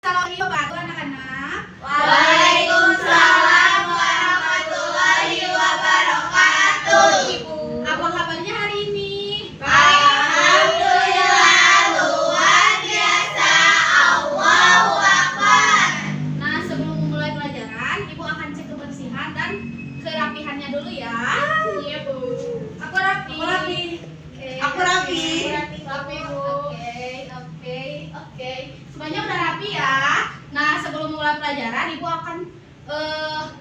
Assalamualaikum anak-anak. Waalaikumsalam warahmatullahi wabarakatuh. Ibu, apa kabarnya hari ini? Alhamdulillah, luar biasa. Allahu Akbar. Nah, sebelum memulai pelajaran, Ibu akan cek kebersihan dan kerapihannya dulu ya. Iya, Bu. Aku rapi. Aku rapi. Rapi, Bu. Oke. Semuanya udah rapi ya. Nah, sebelum mulai pelajaran, Ibu akan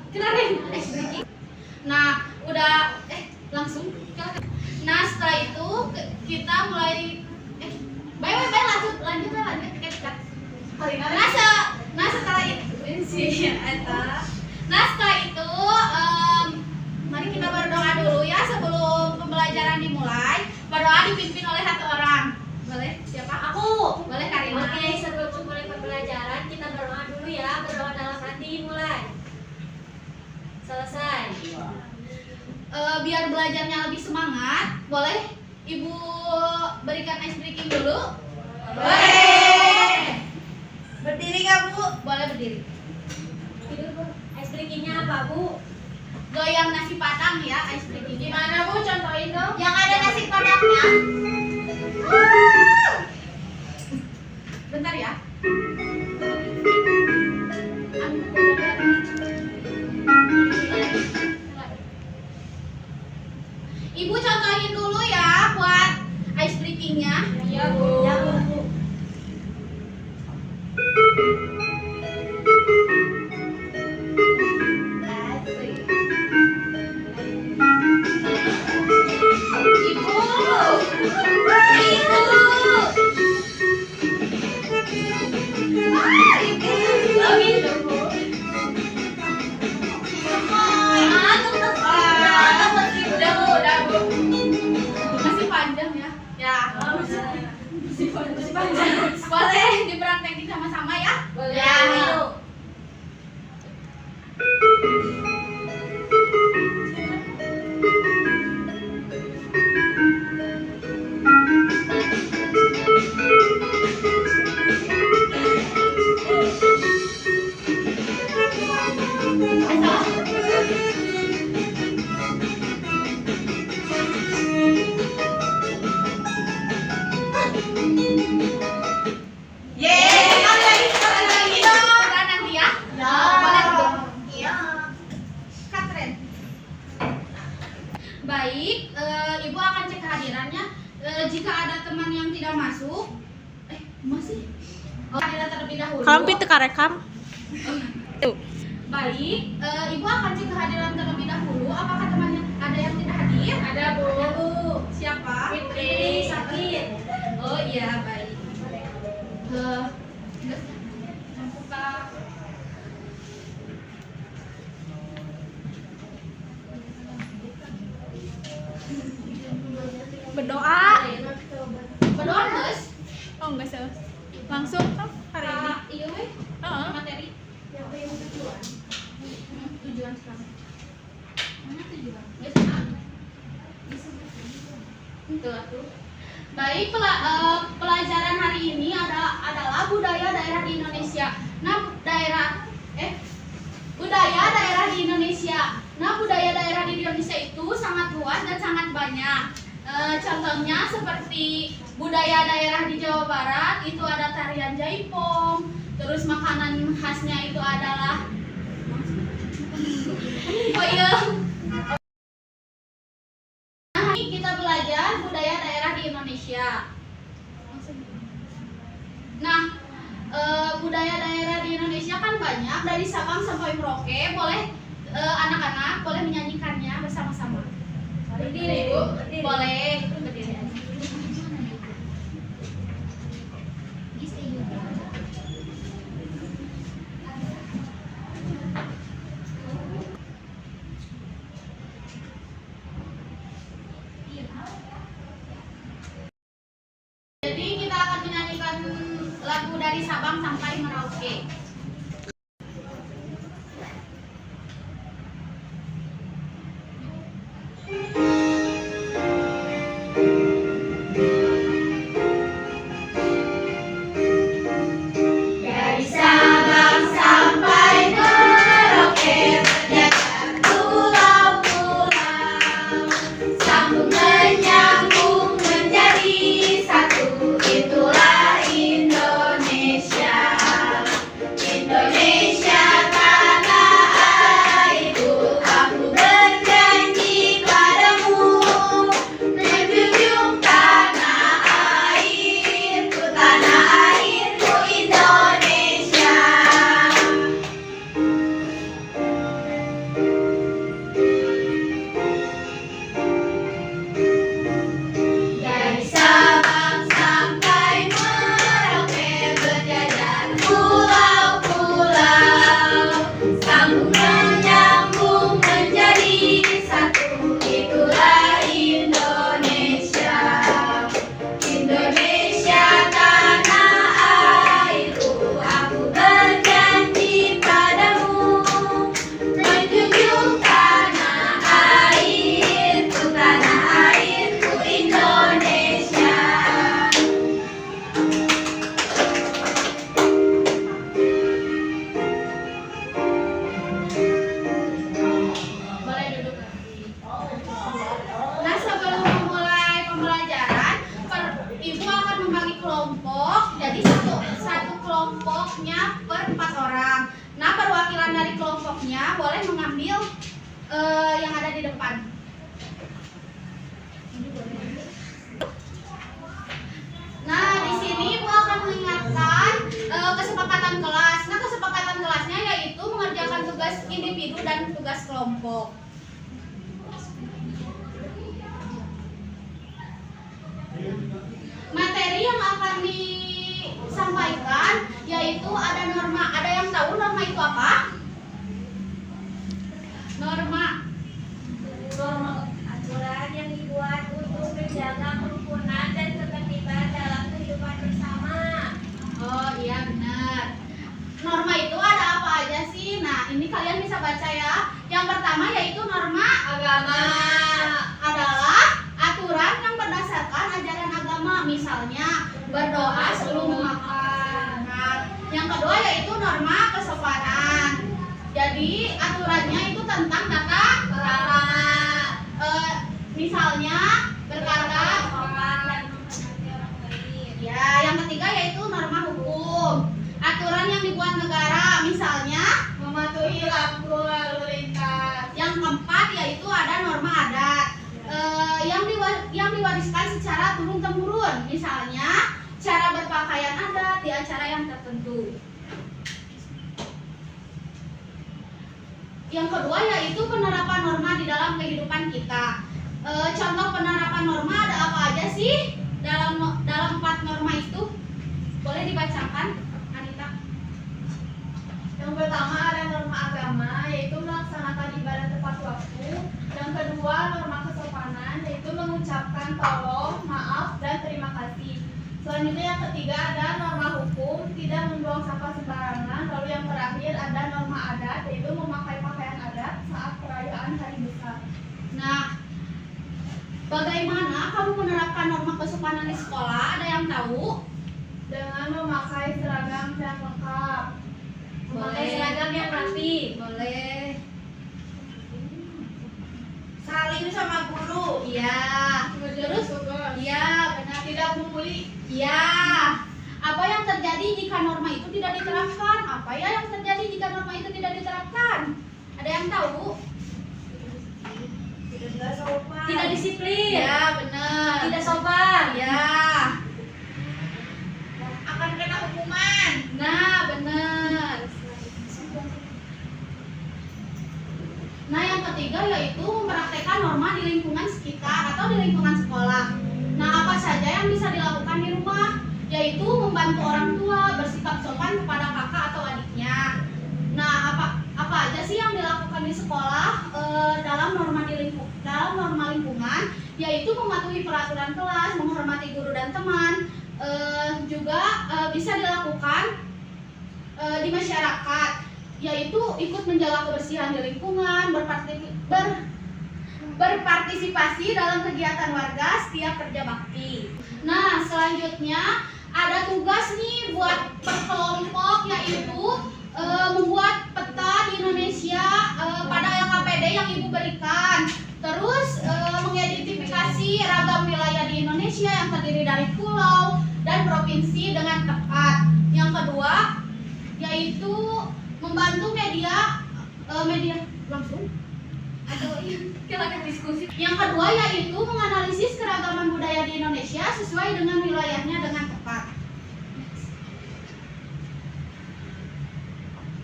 kenalin sedikit. Nah, udah langsung. Nah, setelah itu kita mulai lanjut. Nah, setelah itu mari kita berdoa dulu ya sebelum pembelajaran dimulai. Berdoa dipimpin oleh satu orang. Boleh? Siapa? Aku. Boleh Karina. Oke, sebelum mulai pembelajaran kita berdoa dulu ya. Berdoa dalam hati mulai. Selesai. Biar belajarnya lebih semangat, boleh Ibu berikan ice breaking dulu? Boleh. Berdiri nggak, Bu? Boleh berdiri. Tidur, Bu. Ice breaking-nya apa, Bu? Goyang nasi padang ya, ice breaking. Gimana, Bu? Contohin dong. Yang ada nasi padangnya. Bentar ya. Ibu contohin dulu ya buat ice breaking-nya. Iya, Bu. Ya, Bu. Masih panjang ya. Ya. Masih panjang. Boleh dipraktekin sama-sama ya? Boleh. Ya, ayo. Nanti ya. Boleh duduk. Katren. Baik, Ibu akan cek kehadirannya. Jika ada teman yang tidak masuk, masih. Hadiran terlebih dahulu. Kamu teka rekam. Baik, Ibu akan cek kehadiran terlebih dahulu. Apakah temannya ada yang tidak hadir? Ada, Bu. Ada, Bu. Siapa? Fitri sakit. Oh iya, baik. Buka. Berdoa. Berdoa, Gus. Oh enggak sih. Langsung hari ini. Iya, weh. Heeh. Materi. Tujuan sekarang. Mana tujuan? Tuh. Baik, pelajaran hari ini adalah budaya daerah di Indonesia. Nah, budaya daerah di Indonesia. Nah, budaya daerah di Indonesia itu sangat luas dan sangat banyak. Contohnya seperti budaya daerah di Jawa Barat itu ada tarian jaipong, terus makanan khasnya itu adalah Nah, ini kita belajar budaya daerah di Indonesia. Nah, budaya daerah di Indonesia kan banyak, dari Sabang sampai Merauke. Boleh anak-anak boleh menyanyikannya bersama-sama. Berdiri, Bu. Boleh. Berdiri aja. Jadi kita akan menyanyikan lagu dari Sabang sampai Merauke. Dari Sabang kelompoknya per 4 orang. Nah, perwakilan dari kelompoknya boleh mengambil yang ada di depan. Nah, di sini Bu akan mengingatkan kesepakatan kelas. Nah, kesepakatan kelasnya yaitu mengerjakan tugas individu dan tugas kelompok. Materi yang akan disampaikan yaitu ada norma. Ada yang tahu norma itu apa? Norma Aturan yang dibuat untuk menjaga kerukunan dan ketertiban dalam kehidupan bersama. Oh iya benar. Norma itu ada apa aja sih? Nah, ini kalian bisa baca ya. Yang pertama yaitu norma agama. Adalah aturan yang berdasarkan ajaran agama. Misalnya berdoa sebelum makan. Nah, yang kedua yaitu norma kesopanan. Jadi aturannya itu tentang tata krama. Misalnya berkata. Ya, yang ketiga yaitu norma hukum. Aturan yang dibuat negara, misalnya mematuhi lampu lalu lintas. Yang keempat yaitu ada norma adat yang diwariskan secara turun temurun, misalnya cara berpakaian adat di acara yang tertentu. Yang kedua yaitu penerapan norma di dalam kehidupan kita. Contoh penerapan norma ada apa aja sih dalam 4 norma itu? Boleh dibacakan, Anita? Yang pertama ada norma agama, yaitu melaksanakan ibadah tepat waktu. Yang kedua norma kesopanan, yaitu mengucapkan tolong, maaf, dan terima kasih. Selanjutnya yang ketiga ada norma hukum, tidak membuang sampah sembarangan. Lalu yang terakhir ada norma adat, yaitu memakai pakaian adat saat perayaan hari besar. Nah, bagaimana kamu menerapkan norma kesopanan di sekolah? Ada yang tahu? Dengan memakai seragam yang lengkap. Memakai seragam yang rapi. Boleh. Saling sama guru. Iya. Terus? Iya, benar. Tidak membuli. Iya. Apa yang terjadi jika norma itu tidak diterapkan? Apa ya yang terjadi jika norma itu tidak diterapkan? Ada yang tahu? Tidak sopan. Tidak disiplin. Ya, benar. Tidak sopan. Ya. Akan kena hukuman. Nah, benar. Nah, yang ketiga yaitu mempraktekkan norma di lingkungan sekitar atau di lingkungan sekolah. Nah, apa saja yang bisa dilakukan di rumah? Yaitu membantu orang tua, bersikap sopan kepada kakak atau adiknya. Nah, apa aja sih yang dilakukan di sekolah dalam norma lingkungan? Yaitu mematuhi peraturan kelas, menghormati guru dan teman. Juga bisa dilakukan di masyarakat, yaitu ikut menjaga kebersihan di lingkungan, berpartisipasi dalam kegiatan warga setiap kerja bakti. Nah, selanjutnya ada tugas nih buat per kelompok, yaitu membuat peta di Indonesia pada LKPD yang Ibu berikan. Terus mengidentifikasi ragam wilayah di Indonesia yang terdiri dari pulau dan provinsi dengan tepat. Yang kedua yaitu membantu media langsung atau kita diskusi. Yang kedua yaitu menganalisis keragaman budaya di Indonesia sesuai dengan wilayahnya dengan tepat.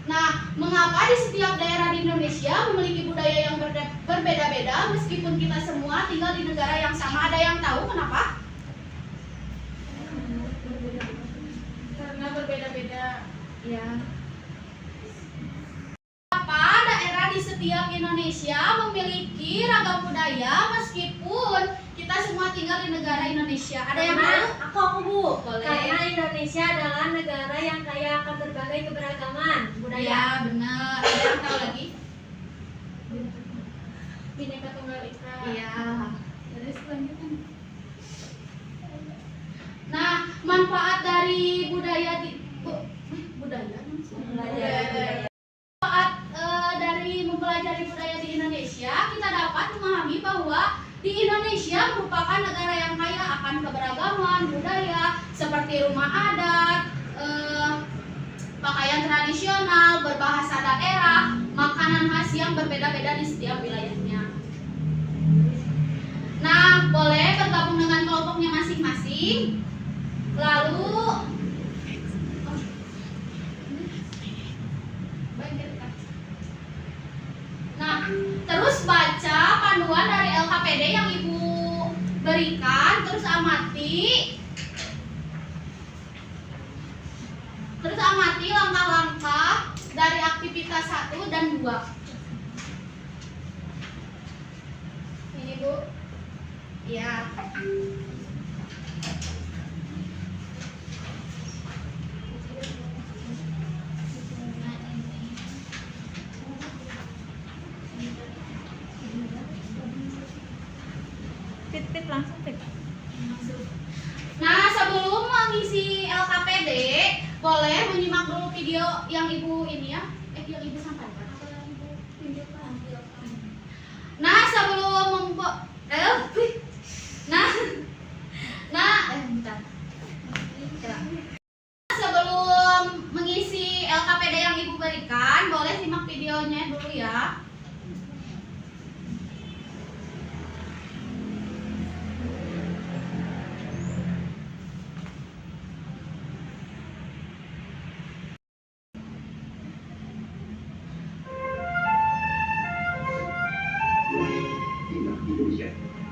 Nah, mengapa di setiap daerah di Indonesia memiliki budaya yang berbeda-beda meskipun kita semua tinggal di negara yang sama? Ada yang tahu kenapa? Karena berbeda-beda, ya. Kenapa daerah di setiap Indonesia memiliki ragam budaya meskipun kita semua tinggal di negara Indonesia? Ada yang tahu? Aku Bu. Boleh. Karena Indonesia adalah negara yang kaya akan berbagai keberagaman budaya. Ya, benar. Ada yang tahu lagi? Bineka Tunggal Ika. Iya. Terus lanjutkan. Nah, manfaat dari budaya manfaat dari mempelajari budaya di Indonesia, kita dapat memahami bahwa di Indonesia merupakan negara yang kaya akan keberagaman budaya seperti rumah adat, daerah, makanan khas yang berbeda-beda di setiap wilayahnya. Nah, boleh bergabung dengan kelompoknya masing-masing. Lalu nah, terus baca panduan dari LKPD yang Ibu berikan, terus amati langkah-langkah dari aktivitas 1 dan 2. Ini Bu. Ya. Pit langsung pit. Nah, sebelum mengisi LKPD, boleh menyimak dulu video yang Ibu ini ya. Yang Ibu sampaikan atau yang Ibu tunjukkan. Nah, sebelum bentar. Sebelum mengisi LKPD yang Ibu berikan, boleh simak videonya dulu ya.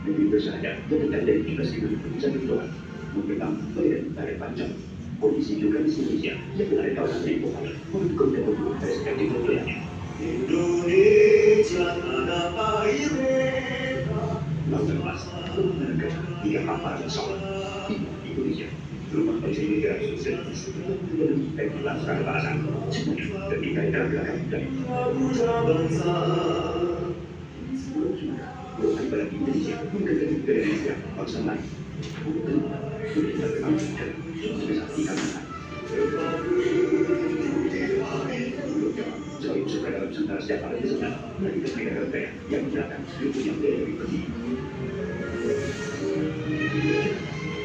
Lebih bersahaja dan dari 13.000 keputusan keluar membentang badan tarik panjang. Kondisi geografis Indonesia yang berada di kawasan Timur mendukung dan mendukung respektif wilayahnya. Indonesia tanah air mereka. Lautan emas, negara hingga kapal yang sama. Indonesia, rumah bangsa negara sosial dan laksanakan balasan semuanya ketika dalam belakang dan bangsa. Bukan pada Indonesia, bukan dari negara Indonesia, bangsa lain. Bukan dari terkenal dan sebesar ikan makan. Selain suka dalam Nusantara sejak pada sejarah, dari negara-negara yang menggunakan ilmu yang lebih tinggi.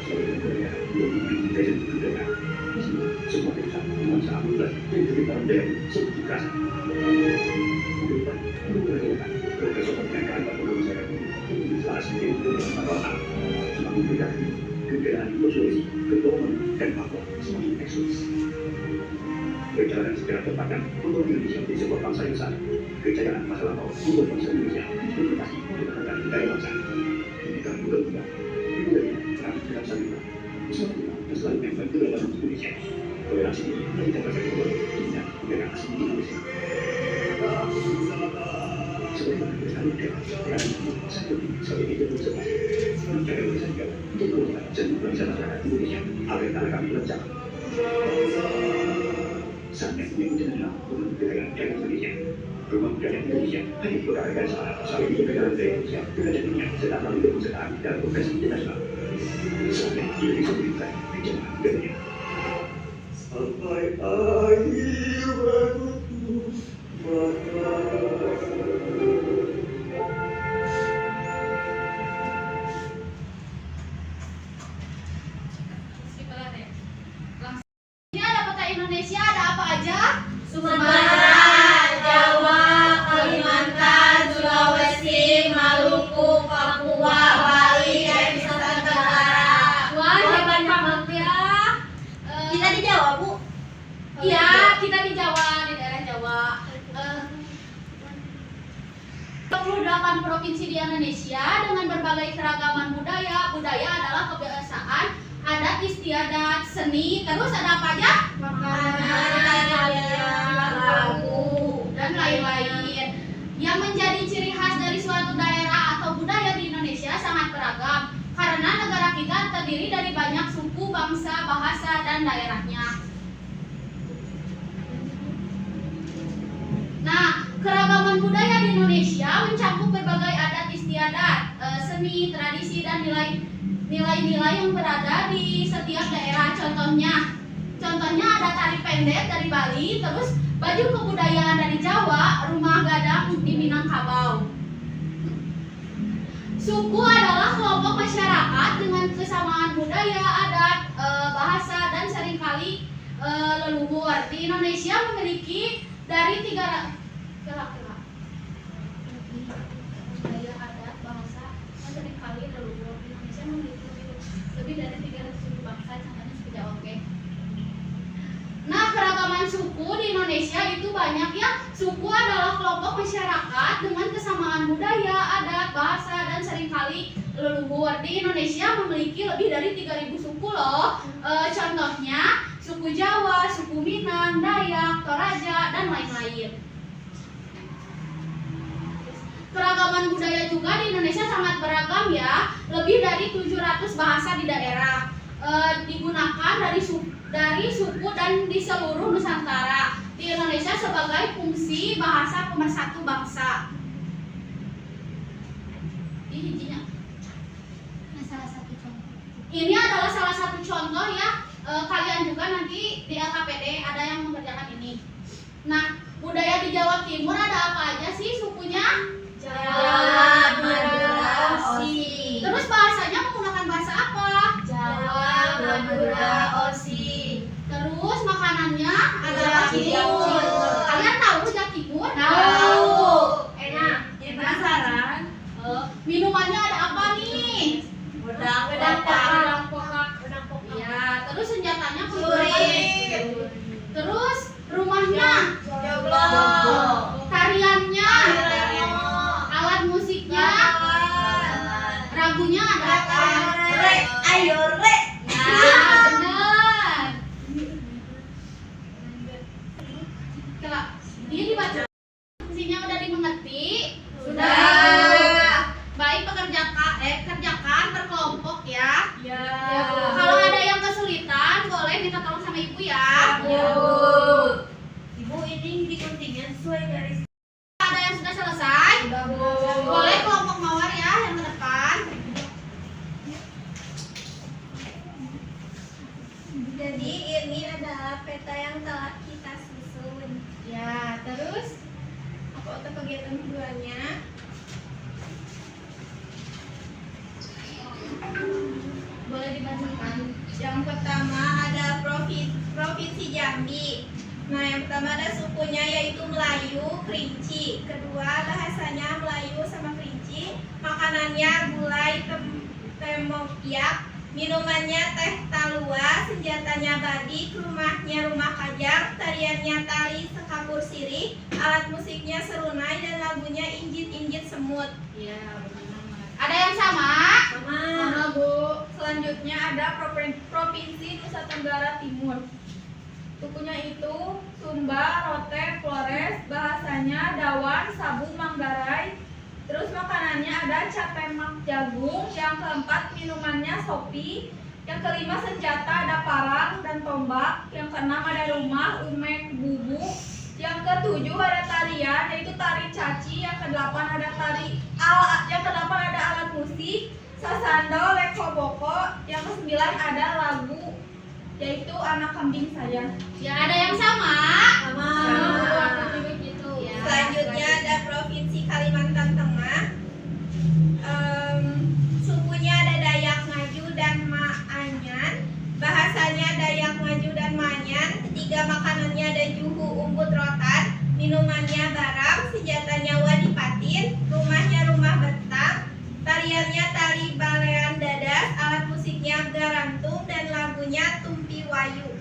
Selain negara yang memiliki daya budaya, di sini semua desa dengan sangat mudah dan kebetulan daya seperti kerasa. Bukan, berkesopan dengan keadaan masyarakat ini salah satu masalah. Semakin dekat keadaan Sulawesi, Kepulauan dan Papua semakin eksotis. Perjalanan sejarah terpandang untuk Indonesia menjadi sebuah bangsa yang besar. Kejayaan masa lampau membuat bangsa Indonesia berprestasi menggunakan budaya bangsa. Ini kan mudah-mudah. Budaya kami tidak saling sempurna dan selalu membuat kedaulatan Indonesia. Toleransi ini menjadi dasar kedua dunia budaya asli Indonesia. Sebagaimana bersama dengan sebagai itu konservasi menjaga bangsa negara menjadi kewajiban dan bangsa masyarakat Indonesia agar tanah kami lancar. Saatnya punya adalah rumah budaya dari Indonesia. Rumah budaya Indonesia hanya beberapa negara salah sampai di negara Indonesia berada dunia serta melalui kepesertaan dalam konferensi internasional. Saatnya Indonesia berikan rencana budayanya. Sampai akhir Ini ada peta Indonesia, ada apa aja? Sumatera, Jawa, Kalimantan, Sulawesi, Maluku, Papua, Bali, dan Nusa Tenggara. Wah, hebat banget ya. Kita di Jawa, Bu. Iya, kita di Jawa, di daerah Jawa. 28 provinsi di Indonesia dengan berbagai keragaman budaya. Budaya adalah kebiasaan, adat istiadat, seni, terus ada apa aja? Makanan, lagu, Dan lain-lain. Yang menjadi ciri khas dari suatu daerah atau budaya di Indonesia sangat beragam karena negara kita terdiri dari banyak suku, bangsa, bahasa, dan daerahnya. Nah, keragaman budaya di Indonesia mencakup berbagai adat istiadat, seni, tradisi, dan nilai-nilai yang berada di setiap daerah. Contohnya ada tari pendek dari Bali, terus baju kebudayaan dari Jawa, rumah gadang di Minangkabau. Suku adalah kelompok masyarakat dengan kesamaan budaya, adat, bahasa, dan seringkali leluhur. Di Indonesia memiliki dari tiga budaya adat bahasa dan seringkali leluhur Indonesia memiliki lebih dari 300 suku bangsa contohnya suku Jawa. Oke. Nah, keragaman suku di Indonesia itu banyak ya. Suku adalah kelompok masyarakat dengan kesamaan budaya, adat, bahasa, dan seringkali leluhur. Di Indonesia memiliki lebih dari 3.000 suku loh. Contohnya suku Jawa, suku Minang, Dayak, Toraja, dan lain-lain. Keragaman budaya juga di Indonesia sangat beragam ya. Lebih dari 700 bahasa di daerah digunakan dari suku dan di seluruh Nusantara. Di Indonesia sebagai fungsi bahasa pemersatu bangsa. Ini adalah salah satu contoh ya. Kalian juga nanti di LKPD ada yang mengerjakan ini. Nah, budaya di Jawa Timur ada apa aja sih sukunya? Jawa, Madura, Osi. Terus bahasanya menggunakan bahasa apa? Jawa, Madura, Osi. Terus makanannya adalah Jakimur. timur. Kalian tahu jakimur? Tahu. Enak. Jadi penasaran? Minumannya ada apa nih? Udang pokak. Ya, terus senjatanya Celurit. Terus rumahnya, Joglok. tariannya, alat musiknya, ragunya ada apa? Ayo re. Nah, benar. Kalau dia dibaca, fungsinya udah dimengerti? Sudah. Baik, kerjakan berkelompok ya. Ya. Kalau ada yang kesulitan, boleh minta tolong sama ibu ya. Ibu ini diguntingnya sesuai garis. Ada yang sudah selesai? Boleh kelompok mawar ya yang ke depan. Jadi ini adalah peta yang telah kita susun. Ya, terus Apa untuk kegiatan keduanya? boleh dibacakan. Yang pertama ada provinsi Jambi. Nah, yang pertama ada sukunya yaitu Melayu, Kerinci. Kedua bahasanya Melayu sama Kerinci. Makanannya gulai tempoyak. Minumannya teh talua. Senjatanya badik. Rumahnya rumah kajang. Tariannya tari sekapur sirih. Alat musiknya serunai dan lagunya injit-injit semut. Ya, benar. Ada yang sama? Sama. Bu. Selanjutnya ada Provinsi Nusa Tenggara Timur. Sukunya itu Sumba, Rote, Flores. Bahasanya Dawan, Sabu, Manggarai. Terus makanannya ada catemak jagung. Yang keempat minumannya sopi. Yang kelima senjata ada parang dan tombak. Yang keenam ada rumah, umek, bubu. Yang ketujuh ada tarian yaitu tari caci. Yang kedelapan ada ada alat musik, sasando, lekoboko. Yang kesembilan ada lagu yaitu anak kambing saya. Ya, ada yang sama? Sama. Gitu. Ya. Selanjutnya ada Provinsi Kalimantan Tengah. Sukunya ada Dayak Ngaju dan Maanyan. Bahasanya Dayak Ngaju dan Maanyan. Ketiga makanannya ada juhu umbut rotan. Minumannya barang. Senjatanya wadipatin. Rumahnya rumah betang. Tariannya tari balean dadas. Alat musiknya garantung dan lagunya tumpi wayu.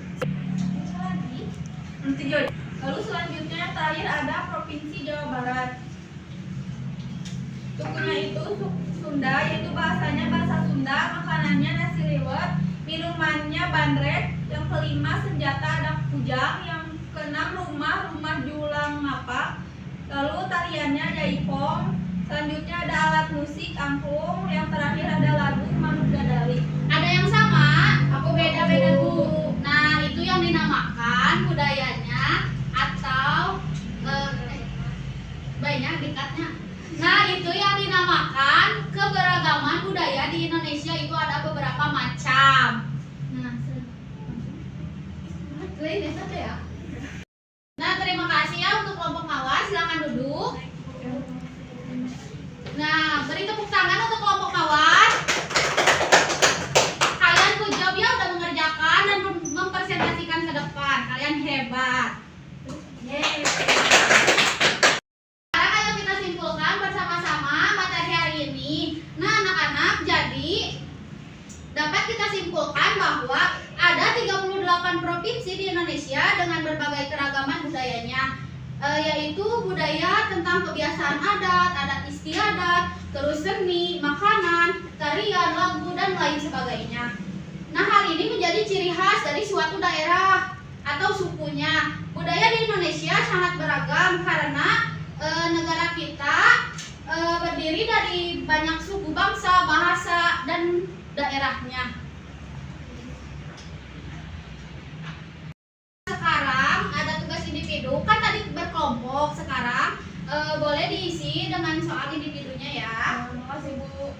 Lalu selanjutnya yang terakhir ada Provinsi Jawa Barat. Sukunya itu Sunda, yaitu bahasanya bahasa Sunda. Makanannya nasi liwet, minumannya bandrek. Yang kelima senjata ada kujang. Yang keenam rumah julang ngapak. Lalu tariannya ada ipong. Selanjutnya ada alat musik angklung. Yang terakhir ada lagu Manuk Gadali. Ada yang sama? Aku beda-beda Bu. Nah, itu yang dinamakan budayanya atau banyak dikatnya. Nah, itu yang dinamakan keberagaman budaya di Indonesia itu ada beberapa macam. Nah, terima kasih ya untuk kelompok mawar. Silakan duduk. Nah, beri tepuk tangan untuk kelompok mawar. Kalian good job ya udah mengerjakan dan mempresentasikan ke depan. Kalian hebat. yaitu budaya tentang kebiasaan adat, adat istiadat, terus seni, makanan, tarian, lagu, dan lain sebagainya. Nah, hal ini menjadi ciri khas dari suatu daerah atau sukunya. Budaya di Indonesia sangat beragam karena negara kita berdiri dari banyak suku, bangsa, bahasa, dan daerahnya. Sekarang ada tugas individu, kan tadi berkelompok. Sekarang boleh diisi dengan soal individunya ya. Makasih Bu.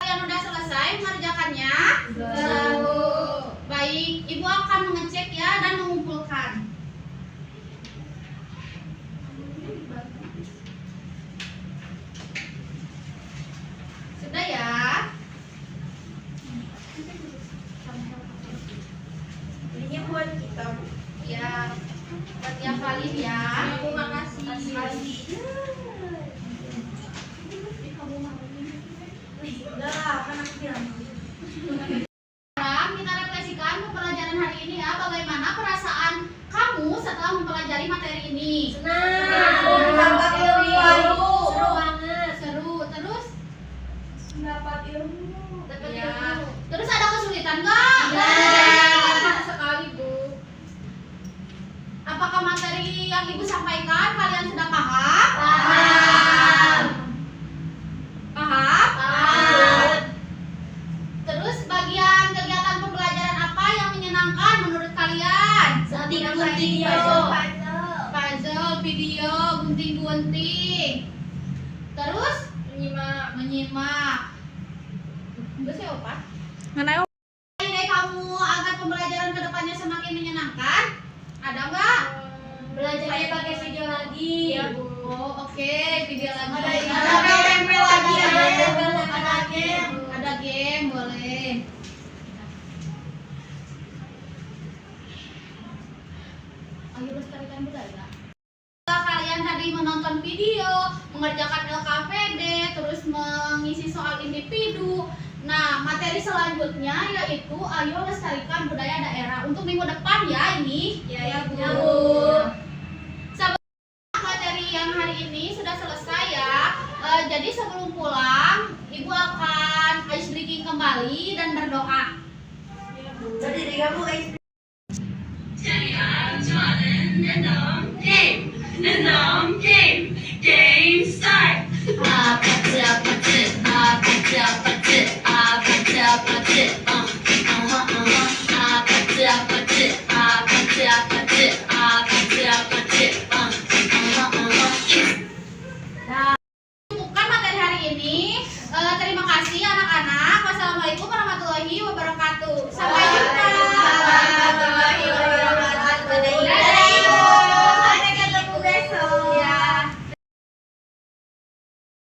Kalian udah selesai mengerjakannya? Sudah. Baik, Ibu akan mengecek ya dan mengumpulkan. Sudah ya? Ini buat kita, Bu. Ya, buat tiap kali ya. Bu, makasih. Udah lah, kan aku bilang. Sekarang kita refleksikan pembelajaran hari ini ya. Bagaimana perasaan kamu setelah mempelajari materi ini? Senang. Dapat ilmu baru. Seru banget. Seru. Terus? Dapat ilmu. Ya. Terus ada kesulitan nggak? Banyak sekali Bu. Apakah materi yang Ibu sampaikan kalian sudah paham? Paham. Paham? Paham. Terus bagian kegiatan pembelajaran apa yang menyenangkan menurut kalian? Gunting Puzzle, video, gunting-gunting. Terus menyimak. Enggak sih apa? Ide kamu agar pembelajaran kedepannya semakin menyenangkan? Ada nggak? Belajarnya pakai video lagi. Iya Bu. Oh, oke, video lagi. Ada tempel lagi ya. Ada game. Ada game, boleh. Ayo lestarikan budaya. Kalian tadi menonton video, mengerjakan LKPD, terus mengisi soal individu. Nah, materi selanjutnya yaitu ayo lestarikan budaya daerah untuk minggu depan ya ini. Ya, Bu. Ya, Bu. Materi yang hari ini sudah selesai ya. Jadi sebelum pulang, Ibu akan ice breaking kembali dan berdoa. Jadi kamu Game start. Cukupkan materi hari ini. Terima kasih anak-anak. Wassalamualaikum warahmatullahi wabarakatuh. Sampai jumpa.